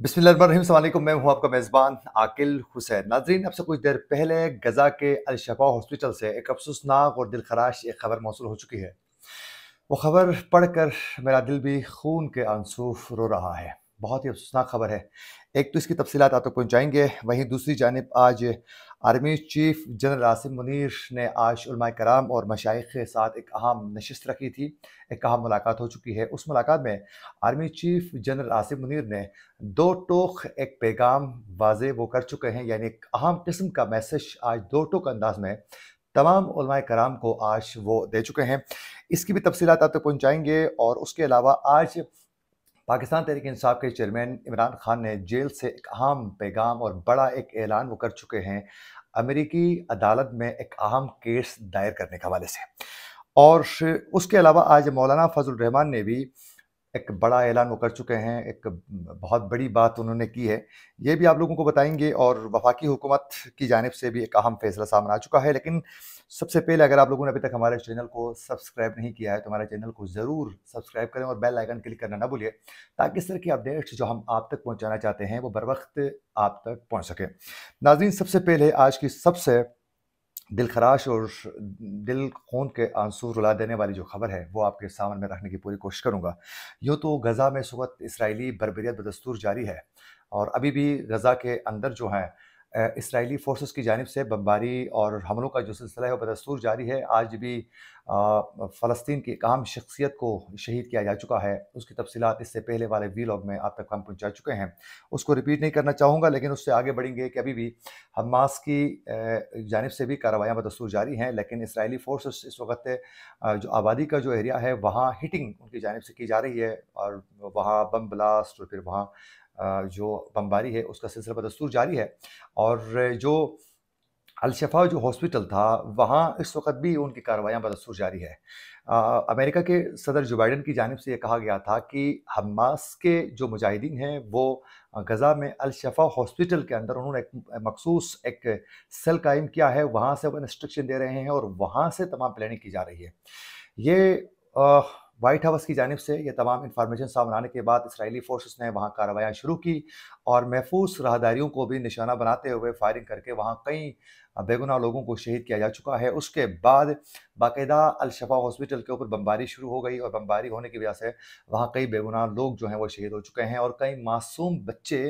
बिस्मिल्लाहिर्रहमानिर्रहीम। अस्सलाम वालेकुम। मैं हूं आपका मेज़बान आकिल हुसैन। नाज़रीन, अब से कुछ देर पहले गज़ा के अल-शफ़ा हॉस्पिटल से एक अफ़सोसनाक और दिलखराश एक खबर मौसूल हो चुकी है। वो खबर पढ़कर मेरा दिल भी खून के आंसू रो रहा है। बहुत ही अफ़सोसनाक खबर है। एक तो इसकी तफ़सीलात आप तक पहुँचाएँगे, वहीं दूसरी जानिब आज army chief general Asim Munir ने आज उलमाए कराम और मशाइख के साथ एक अहम नशिस्त रखी थी। एक अहम मुलाकात हो चुकी है। उस मुलाकात में army chief general Asim Munir ने दो टोक एक पैगाम वाज़े वो कर चुके हैं, यानी एक अहम किस्म का मैसेज आज दो टोक अंदाज में तमाम उलमाए कराम को आज वो दे चुके हैं। इसकी भी तफ़सीलात आप तक पहुँचाएँगे। और उसके अलावा आज पाकिस्तान तहरीक इंसाफ के चेयरमैन इमरान खान ने जेल से एक अहम पैगाम और बड़ा एक ऐलान वो कर चुके हैं, अमेरिकी अदालत में एक अहम केस दायर करने के हवाले से। और उसके अलावा आज मौलाना फजल रहमान ने भी एक बड़ा ऐलान वो कर चुके हैं, एक बहुत बड़ी बात उन्होंने की है। ये भी आप लोगों को बताएँगे। और वफ़ाकी हुकूमत की जानिब से भी एक अहम फ़ैसला सामने आ चुका है। लेकिन सबसे पहले, अगर आप लोगों ने अभी तक हमारे चैनल को सब्सक्राइब नहीं किया है, तो हमारे चैनल को ज़रूर सब्सक्राइब करें और बेल आइकन क्लिक करना ना भूलिए, ताकि इस तरह की अपडेट्स जो हम आप तक पहुँचाना चाहते हैं, वो बर वक़्त आप तक पहुँच सकें। नाज़रीन, सबसे पहले आज की सबसे दिलखराश और दिल खून के आंसू रुला देने वाली जो खबर है, वो आपके सामने में रखने की पूरी कोशिश करूँगा। यूँ तो गज़ा में इस वक़्त इसराइली बर्बरियत बदस्तूर जारी है, और अभी भी गज़ा के अंदर जो है इसराइली फ़ोर्सेस की जानिब से बमबारी और हमलों का जो सिलसिला है वो बदस्तूर जारी है। आज भी फ़लस्तीन की एक अहम शख्सियत को शहीद किया जा चुका है। उसकी तफ़सीलात इससे पहले वाले वीलॉग में आप तक हम पहुँचा चुके हैं, उसको रिपीट नहीं करना चाहूँगा। लेकिन उससे आगे बढ़ेंगे कि अभी भी हमास की जानिब से भी कार्रवाइयाँ बदस्तूर जारी हैं, लेकिन इसराइली फ़ोर्सेस इस वक़्त जो आबादी का जो एरिया है, वहाँ हिटिंग उनकी जानिब से की जा रही है, और वहाँ बम ब्लास्ट और फिर वहाँ जो बमबारी है उसका सिलसिला बदस्तूर जारी है। और जो अल-शफ़ा जो हॉस्पिटल था, वहाँ इस वक़्त भी उनकी कार्रवाइयाँ बदस्तूर जारी है। अमेरिका के सदर जो बाइडेन की जानिब से ये कहा गया था कि हमास के जो मुजाहिदीन हैं, वो गज़ा में अल-शफ़ा हॉस्पिटल के अंदर उन्होंने एक मख़सूस एक सेल कायम किया है, वहाँ से वो इंस्ट्रक्शन दे रहे हैं और वहाँ से तमाम प्लानिंग की जा रही है। ये अ, व्हाइट हाउस की जानिब से ये तमाम इन्फॉर्मेशन सामने आने के बाद इसराइली फ़ोर्सेस ने वहाँ कार्रवाइयाँ शुरू की, और महफूज राहदारियों को भी निशाना बनाते हुए फायरिंग करके वहाँ कई बेगुनाह लोगों को शहीद किया जा चुका है। उसके बाद बाकायदा अल-शफ़ा हॉस्पिटल के ऊपर बमबारी शुरू हो गई, और बमबारी होने की वजह से वहाँ कई बेगुनाह लोग जो हैं वो शहीद हो चुके हैं, और कई मासूम बच्चे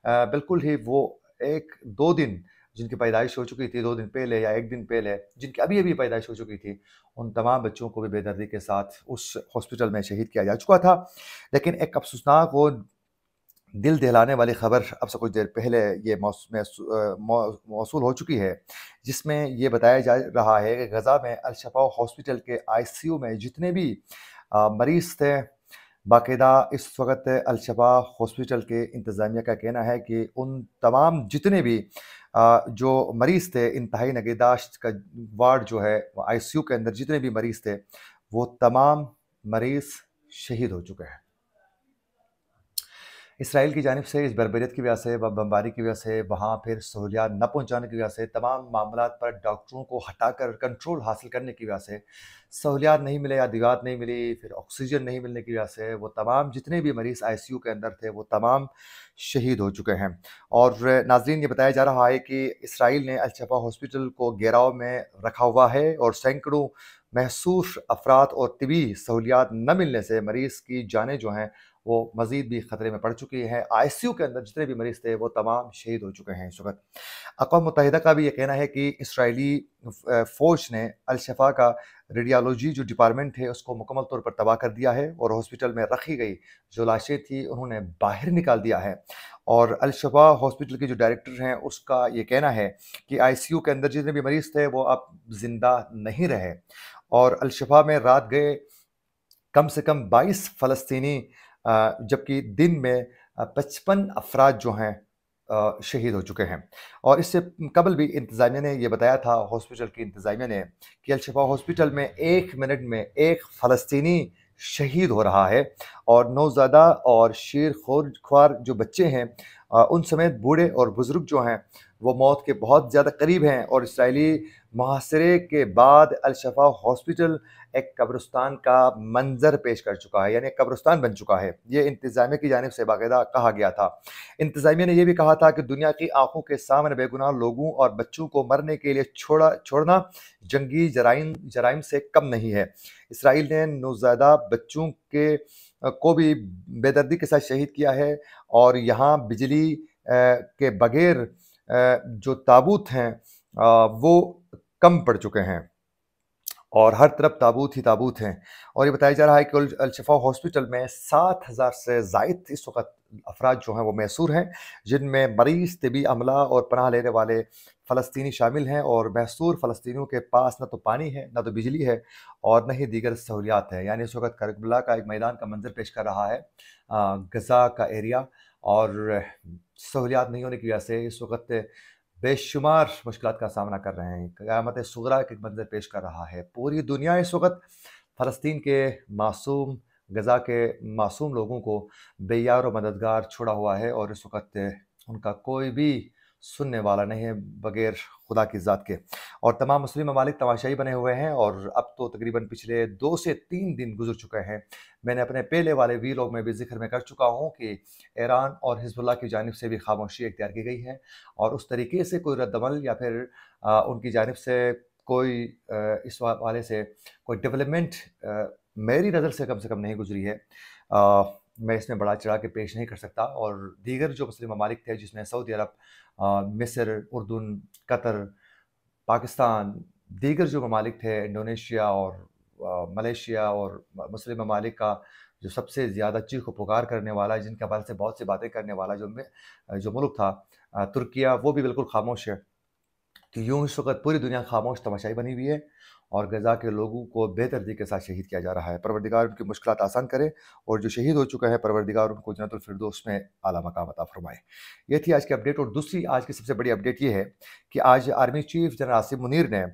बिल्कुल ही वो 1-2 दिन जिनकी पैदाइश हो चुकी थी 2 दिन पहले या 1 दिन पहले, जिनकी अभी-अभी पैदाइश हो चुकी थी, उन तमाम बच्चों को भी बेदर्दी के साथ उस हॉस्पिटल में शहीद किया जा चुका था। लेकिन एक अफ़सोसनाक और दिल दहलाने वाली खबर अब से कुछ देर पहले ये मौसूल हो चुकी है, जिसमें ये बताया जा रहा है कि गज़ा में अल-शफ़ा हॉस्पिटल के आईसीयू में जितने भी मरीज़ थे, बाकायदा इस वक़्त अल-शफ़ा हॉस्पिटल के इंतज़ामिया का कहना है कि उन तमाम जितने भी जो मरीज़ थे, इंतहाई निगहदाश्त का वार्ड जो है, आईसीयू के अंदर जितने भी मरीज़ थे, वो तमाम मरीज़ शहीद हो चुके हैं। इसराइल की जानिब से इस बर्बरियत की वजह से, बमबारी की वजह से, वहाँ फिर सहूलियात न पहुँचाने की वजह से, तमाम मामलात पर डॉक्टरों को हटाकर कंट्रोल हासिल करने की वजह से, सहूलियात नहीं मिले, अद्वियात नहीं मिली, फिर ऑक्सीजन नहीं मिलने की वजह से, वो तमाम जितने भी मरीज़ आईसीयू के अंदर थे, वो तमाम शहीद हो चुके हैं। और नाज़रीन, ये बताया जा रहा है कि इसराइल ने अल-शफ़ा हॉस्पिटल को घेराव में रखा हुआ है, और सैकड़ों महसूस अफ़राद और तिबी सहूलियात न मिलने से मरीज़ की जानें जो हैं वो मज़ीद भी ख़तरे में पड़ चुकी हैं। आईसीयू के अंदर जितने भी मरीज़ थे, वो तमाम शहीद हो चुके हैं इस वक़्त। अक़वाम मुत्तहिदा का भी ये कहना है कि इसराइली फ़ौज ने अल-शफ़ा का रेडियोलॉजी जो डिपार्टमेंट है, उसको मुकम्मल तौर पर तबाह कर दिया है, और हॉस्पिटल में रखी गई जो लाशें थी, उन्होंने बाहर निकाल दिया है। और अल-शफ़ा हॉस्पिटल के जो डायरेक्टर हैं, उसका ये कहना है कि आईसीयू के अंदर जितने भी मरीज़ थे, वो अब ज़िंदा नहीं रहे, और अल-शफ़ा में रात गए कम से कम 22 फ़लस्तीनी, जबकि दिन में 55 अफ़राद जो हैं शहीद हो चुके हैं। और इससे कबल भी इंतज़ामिया ने ये बताया था, हॉस्पिटल की इंतज़ामिया ने, कि अल-शफ़ा हॉस्पिटल में 1 मिनट में 1 फ़लस्तीनी शहीद हो रहा है, और नौज़ादा और शीर ख्वार जो बच्चे हैं, उन समेत बूढ़े और बुज़ुर्ग जो हैं वो मौत के बहुत ज़्यादा करीब हैं, और इसराइली मुहासरे के बाद अल-शफ़ा हॉस्पिटल एक कब्रिस्तान का मंज़र पेश कर चुका है, यानी एक कब्रिस्तान बन चुका है। ये इंतज़ामिया की जानिब से बाकायदा कहा गया था। इंतज़ामिया ने ये भी कहा था कि दुनिया की आँखों के सामने बेगुनाह लोगों और बच्चों को मरने के लिए छोड़ना जंगी जराइम से कम नहीं है। इसराइल ने नौज़ायदा बच्चों को भी बेदर्दी के साथ शहीद किया है, और यहाँ बिजली के बगैर जो ताबूत हैं वो कम पड़ चुके हैं, और हर तरफ ताबूत ही ताबूत हैं। और ये बताया जा रहा है कि अल-शफ़ा हॉस्पिटल में 7,000 से ज़ायद इस वक़्त अफ़राद जो हैं वो मैसूर हैं, जिनमें मरीज़, तिबी अमला और पनाह लेने वाले फ़लस्तीनी शामिल हैं। और मैसूर फ़लस्तीनियों के पास न तो पानी है, न तो बिजली है, और न ही दीगर सहूलियात है। यानी इस वक़्त करबला का एक मैदान का मंज़र पेश कर रहा है गज़ा का एरिया, और सहूलियात नहीं होने की वजह से इस वक़्त बेशुमार मुश्किलात का सामना कर रहे हैं। क़यामत सुग़रा का एक मंज़र पेश कर रहा है। पूरी दुनिया इस वक़्त फ़लस्तीन के मासूम, गज़ा के मासूम लोगों को बेयार व मददगार छोड़ा हुआ है, और इस वक़्त उनका कोई भी सुनने वाला नहीं है बग़ैर खुदा की ज़ात के। और तमाम मुस्लिम ममालिक तमाशाई बने हुए हैं, और अब तो तकरीबन पिछले 2 से 3 दिन गुज़र चुके हैं। मैंने अपने पहले वाले वीलॉग में भी ज़िक्र में कर चुका हूँ कि ईरान और हिज़्बुल्लाह की जानिब से भी खामोशी इख्तियार की गई है, और उस तरीके से कोई रद्दअमल या फिर उनकी जानिब से कोई इस वाले से कोई डेवलपमेंट मेरी नज़र से कम नहीं गुजरी है। मैं इसमें बढ़ा चढ़ा के पेश नहीं कर सकता। और दीगर जो मुस्लिम ममालिक थे, जिसमें सऊदी अरब, मिस्र, उर्दून, कतर, पाकिस्तान, दीगर जो ममालिक थे, इंडोनेशिया और मलेशिया, और मुस्लिम ममालिक का जो सबसे ज़्यादा चीख पुकार करने वाला, जिनके हवाले से बहुत सी बातें करने वाला जो मुल्क था, तुर्किया, वो भी बिल्कुल खामोश है। तो यूँ इस वक़्त पूरी दुनिया खामोश तमाशाई बनी हुई है, और गज़ा के लोगों को बेदर्दी के साथ शहीद किया जा रहा है। परवरदिगार उनकी मुश्किलात आसान करे, और जो शहीद हो चुके हैं, परवरदिगार उनको जन्नतुल फिरदौस में आला मकाम अता फरमाए। ये थी आज की अपडेट। और दूसरी आज की सबसे बड़ी अपडेट ये है कि आज army chief general Asim Munir ने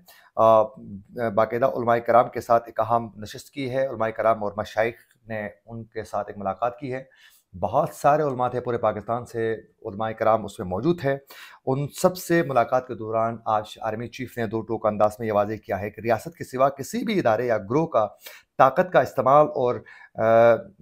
बाकायदा उलमाए कराम के साथ एक अहम नशिस्त की है। उलमाए कराम और मशाइख ने उनके साथ एक मुलाकात की है। बहुत सारे उलमा थे पूरे पाकिस्तान से, उलमाए कराम उसमें मौजूद है। उन सब से मुलाकात के दौरान आज आर्मी चीफ ने दो टोक अंदाज में ये वाज़ेह किया है कि रियासत के सिवा किसी भी इदारे या ग्रोह का ताकत का इस्तेमाल और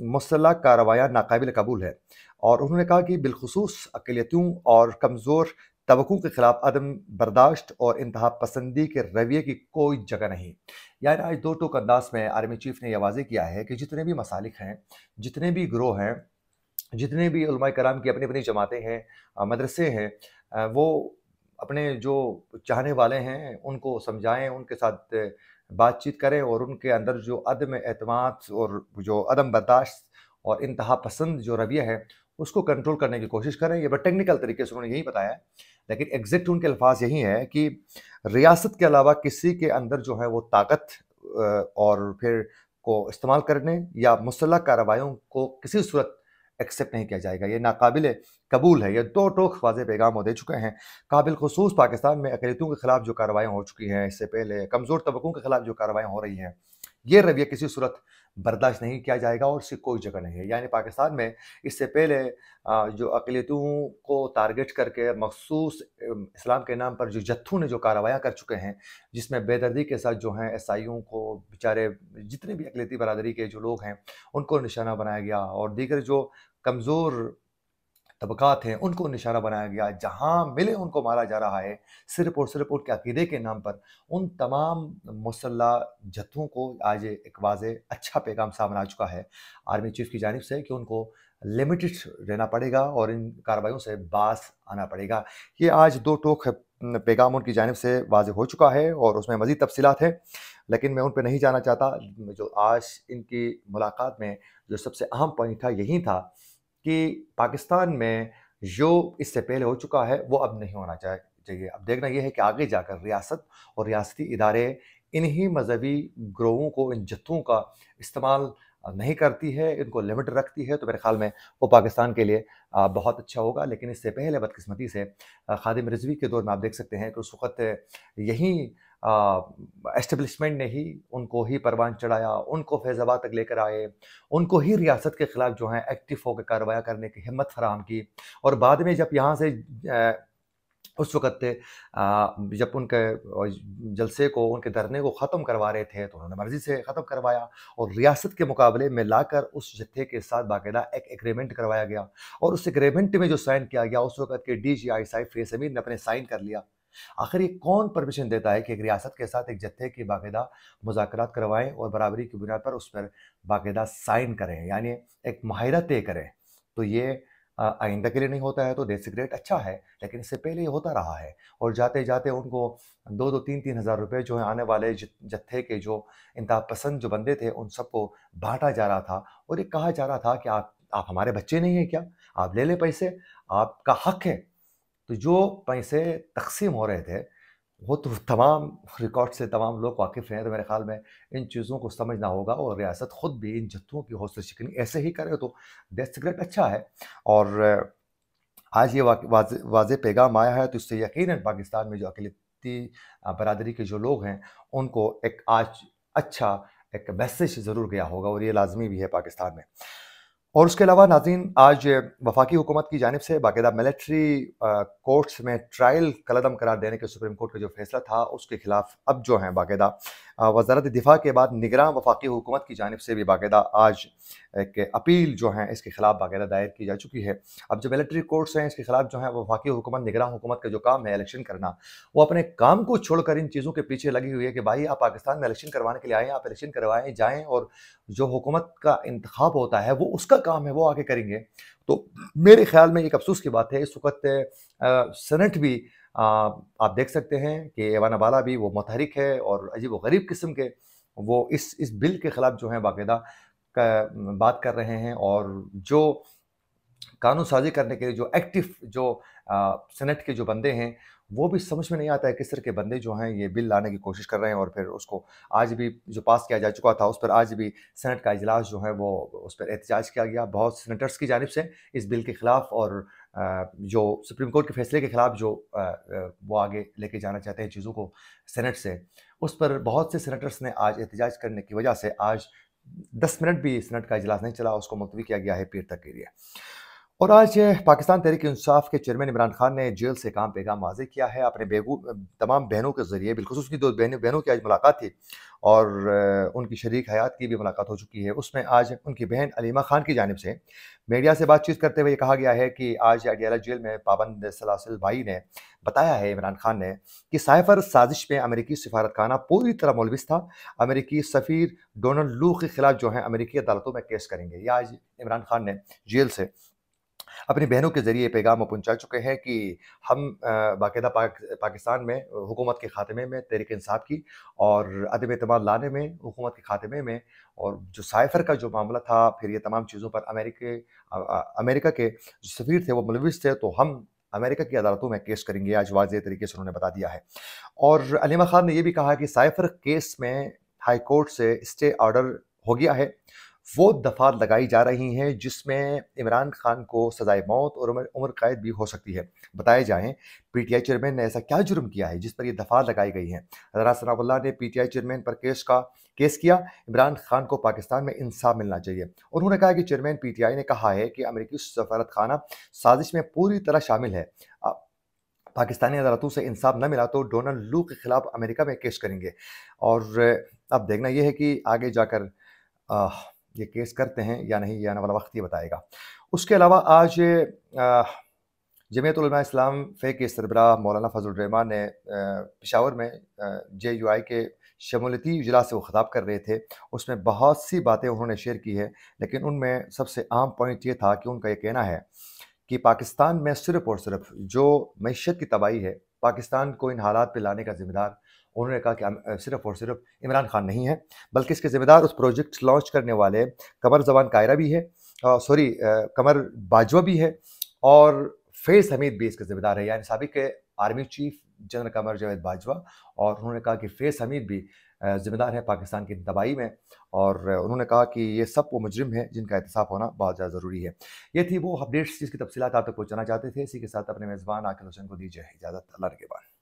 मुसल्लह कार्रवाइयाँ नाकाबिल कबूल है। और उन्होंने कहा कि बिलखुसूस अक़लियतों और कमज़ोर तबकों के खिलाफ अदम बर्दाश्त और इंतहा पसंदी के रवैये की कोई जगह नहीं। यानी आज दो टोक अंदाज में आर्मी चीफ ने यह वाज़ेह किया है कि जितने भी मसालिक हैं, जितने भी ग्रोह हैं, जितने भी उलमाए कराम की अपनी अपनी जमातें हैं, मदरसे हैं, वो अपने जो चाहने वाले हैं उनको समझाएं, उनके साथ बातचीत करें, और उनके अंदर जो अदम एतमाद और जो अदम बर्दाश्त और इंतहा पसंद जो रवैया है उसको कंट्रोल करने की कोशिश करें। ये बड़ा टेक्निकल तरीके से उन्होंने यही बताया है, लेकिन एग्जैक्ट उनके अल्फाज यही हैं कि रियासत के अलावा किसी के अंदर जो है वो ताकत और फिर को इस्तेमाल करने या मुसल्लह कार्रवाइयों को किसी सूरत एक्सेप्ट नहीं किया जाएगा। ये नाकाबिल कबूल है। ये दो टोक वाज़ेह पैगाम वो दे चुके हैं। काबिल खुसूस पाकिस्तान में अक़लियतों के खिलाफ जो कार्रवाइयाँ हो चुकी हैं, इससे पहले कमज़ोर तबकों के खिलाफ जो कार्रवाइयाँ हो रही हैं, ये रवैया किसी सूरत बर्दाश्त नहीं किया जाएगा, और इसकी कोई जगह नहीं है। यानी पाकिस्तान में इससे पहले जो अक़लियतों को टारगेट करके मखसूस इस्लाम के नाम पर जो जत्थों ने जो कार्रवाइयाँ कर चुके हैं, जिसमें बेदर्दी के साथ जो हैं ईसाइयों को, बेचारे जितने भी अक़लियती बरादरी के जो लोग हैं उनको निशाना बनाया गया, और दीगर जो कमज़ोर तबक़ात हैं उनको निशाना बनाया गया। जहाँ मिले उनको मारा जा रहा है, सिर्फ़ और सिर्फ़ उनके अक़ीदे के नाम पर। उन तमाम मुसल्लह जत्थों को आज एक वाज़ेह अच्छा पैगाम सामने आ चुका है आर्मी चीफ़ की जानिब से कि उनको लिमिटेड रहना पड़ेगा और इन कार्रवाइयों से बाज़ आना पड़ेगा। ये आज दो टोक पैगाम उनकी जानिब से वाज़ेह हो चुका है, और उसमें मज़ीद तफ़सीलात हैं, लेकिन मैं उन पे नहीं जाना चाहता। जो आज इनकी मुलाकात में जो सबसे अहम पॉइंट था, यही था कि पाकिस्तान में जो इससे पहले हो चुका है वो अब नहीं होना चाहिए। अब देखना यह है कि आगे जाकर रियासत और रियासती इदारे इन्हीं मजहबी ग्रोहों को, इन जत्थों का इस्तेमाल नहीं करती है, इनको लिमिट रखती है, तो मेरे ख्याल में वो पाकिस्तान के लिए बहुत अच्छा होगा। लेकिन इससे पहले बदकिस्मती से खादिम रिजवी के दौर में आप देख सकते हैं कि उस वक़्त यहीं एस्टेब्लिशमेंट ने ही उनको ही परवान चढ़ाया, उनको फैज़ाबाद तक लेकर आए, उनको ही रियासत के ख़िलाफ़ जो है एक्टिव होकर कार्रवाई करने की हिम्मत फ़राहम की। और बाद में जब यहाँ से उस वक़्त जब उनके जलसे को, उनके धरने को ख़त्म करवा रहे थे, तो उन्होंने मर्ज़ी से ख़त्म करवाया और रियासत के मुकाबले में लाकर उस जत्थे के साथ बाकायदा एक एग्रीमेंट करवाया गया। और उस एग्रीमेंट में जो साइन किया गया, उस वक़्त के डीजीआई साहिब फैज़ अमीन ने अपने साइन कर लिया। आखिर ये कौन परमिशन देता है कि एक रियासत के साथ एक जत्थे की बाकायदा मुज़ाकरात करवाएँ और बराबरी की बुनियाद पर उस पर बाकायदा साइन करें, यानी एक माहिरा तय करें। तो ये आइंदा के लिए नहीं होता है तो दैट्स ग्रेट, अच्छा है, लेकिन इससे पहले ये होता रहा है। और जाते-जाते उनको 2-2 3-3 हज़ार रुपए जो हैं आने वाले जत्थे के जो इंतहा पसंद जो बंदे थे, उन सबको बाँटा जा रहा था और ये कहा जा रहा था कि आप हमारे बच्चे नहीं हैं क्या? आप ले लें पैसे, आपका हक है। तो जो पैसे तक़सीम हो रहे थे, वो तो तमाम रिकॉर्ड से तमाम लोग वाकिफ़ हैं, तो मेरे ख़्याल में इन चीज़ों को समझना होगा और रियासत ख़ुद भी इन जत्थों की हौसला शिकनी ऐसे ही करे तो दैट्स ग्रेट, अच्छा है। और आज ये वाज़ेह पैगाम आया है तो इससे यकीनन पाकिस्तान में जो अक़लियती बरादरी के जो लोग हैं, उनको एक आज अच्छा एक मैसेज ज़रूर गया होगा और ये लाज़मी भी है पाकिस्तान में। और उसके अलावा नाज़रीन, आज वफ़ाकी हुकूमत की जानिब से बाकायदा मिलिट्री कोर्ट्स में ट्रायल कलअदम करार देने के सुप्रीम कोर्ट का जो फ़ैसला था, उसके ख़िलाफ़ अब जो है बाकायदा वज़ारत दिफ़ा के बाद निगरान वफ़ाकी हुकूमत की जानिब से भी बाकायदा आज एक अपील जो है इसके ख़िलाफ़ बाकायदा दायर की जा चुकी है। अब जो मिलिट्री कोर्ट्स हैं, इसके ख़िलाफ़ जो है वफ़ाकी हुकूमत, निगरान हुकूमत का जो काम है इलेक्शन करना, वो अपने काम को छोड़कर इन चीज़ों के पीछे लगी हुई है कि भाई आप पाकिस्तान में इलेक्शन करवाने के लिए आए हैं, आप इलेक्शन करवाएँ, जाएँ और जो हुकूमत का इंतख़ाब होता है, वो उसका काम है, वो आके करेंगे। तो मेरे ख़्याल में एक अफ़सोस की बात है, इस वक़्त सेनेट भी आप देख सकते हैं कि एवान बाला भी वो मुतहरिक है और अजीब-व-गरीब किस्म के वो इस बिल के ख़िलाफ़ जो है बाकायदा बात कर रहे हैं और जो कानून साज़ी करने के लिए जो एक्टिव जो सेनेट के जो बंदे हैं, वो भी समझ में नहीं आता है किस तरह के बंदे जो हैं ये बिल लाने की कोशिश कर रहे हैं और फिर उसको आज भी जो पास किया जा चुका था, उस पर आज भी सेनेट का इजलास जो है वो उस पर एहतजाज किया गया बहुत सेनेटर्स की जानिब से इस बिल के ख़िलाफ़। और जो सुप्रीम कोर्ट के फैसले के ख़िलाफ़ जो वो आगे लेके जाना चाहते हैं चीज़ों को सेनेट से, उस पर बहुत से सेनेटर्स ने आज एहतजाज करने की वजह से आज 10 मिनट भी सेनेट का इजलास नहीं चला, उसको मुलतवी किया गया है पीर तक के लिए। और आज पाकिस्तान तहरीक-ए-इंसाफ के चेयरमैन इमरान खान ने जेल से काम पैगाम वाज़ेह किया है अपने तमाम बहनों के ज़रिए, बिलख़ुसूस उनकी 2 बहनों की आज मुलाकात थी और उनकी शरीक हयात की भी मुलाकात हो चुकी है। उसमें आज उनकी बहन अलीमा खान की जानिब से मीडिया से बातचीत करते हुए कहा गया है कि आज अडयाला जेल में पाबंद सलासिल भाई ने बताया है इमरान खान ने कि साइफ़र साजिश में अमेरिकी सफारतखाना पूरी तरह मुलविस था। अमेरिकी सफ़ीर डोनाल्ड लू के ख़िलाफ़ जो है अमेरिकी अदालतों में केस करेंगे। ये आज इमरान खान ने जेल से अपनी बहनों के ज़रिए पैगाम पहुँचा चुके हैं कि हम बाकायदा पाकिस्तान में हुकूमत के ख़ात्मे में तहरीक-ए-इंसाफ की और अदम एतमाद लाने में हुकूमत के ख़ात्मे में और जो साइफ़र का जो मामला था, फिर ये तमाम चीज़ों पर अमेरिका के जो सफ़ीर थे वो मुलविस थे, तो हम अमेरिका की अदालतों में केस करेंगे, आज वाज़ेह तरीके से उन्होंने बता दिया है। और अलीमा खान ने ये भी कहा कि साइफ़र केस में हाई कोर्ट से स्टे ऑर्डर हो गया है। वो दफ़ात लगाई जा रही हैं जिसमें इमरान खान को सज़ाए मौत और उम्र कैद भी हो सकती है। बताए जाएँ पीटीआई चेयरमैन ने ऐसा क्या जुर्म किया है जिस पर ये दफ़ात लगाई गई हैं। राना सनाउल्लाह ने पीटीआई चेयरमैन पर केस किया, इमरान खान को पाकिस्तान में इंसाफ मिलना चाहिए। उन्होंने कहा कि चेयरमैन पीटीआई ने कहा है कि अमेरिकी सफारतखाना साजिश में पूरी तरह शामिल है। पाकिस्तानी अदालतों से इंसाफ न मिला तो डोनाल्ड लू के खिलाफ अमेरिका में केस करेंगे। और अब देखना यह है कि आगे जाकर ये केस करते हैं या नहीं, ये आने वाला वक्त ही बताएगा। उसके अलावा आज जमीयत उलमा इस्लाम फ़े के सरबराह मौलाना फ़ज़लुर रहमान ने पेशावर में JUI के शमूलियती इजलास से वो ख़िताब कर रहे थे। उसमें बहुत सी बातें उन्होंने शेयर की है, लेकिन उनमें सबसे अहम पॉइंट ये था कि उनका ये कहना है कि पाकिस्तान में सिर्फ़ और सिर्फ़ जो मईशत की तबाही है, पाकिस्तान को इन हालात पे लाने का ज़िम्मेदार उन्होंने कहा कि सिर्फ़ और सिर्फ़ इमरान खान नहीं है, बल्कि इसके ज़िम्मेदार उस प्रोजेक्ट लॉन्च करने वाले कमर ज़मान कायरा भी है, कमर बाजवा भी है और फैज़ हमीद भी इसके ज़िम्मेदार है, यानी साबिक़ army chief general Qamar Javed Bajwa. और उन्होंने कहा कि फैज़ हमीद भी ज़िम्मेदार है पाकिस्तान की तबाही में और उन्होंने कहा कि ये सब वो मुजरिम हैं जिनका एहतसाब होना बहुत ज़्यादा ज़रूरी है। ये थी वो अपडेट्स जिसकी तफ़सीलात आप तक पहुँचाना चाहते थे। इसी के साथ अपने मेज़बान आकिल हुसैन को दीजिए इजाज़त। अल्लाह निगहबान।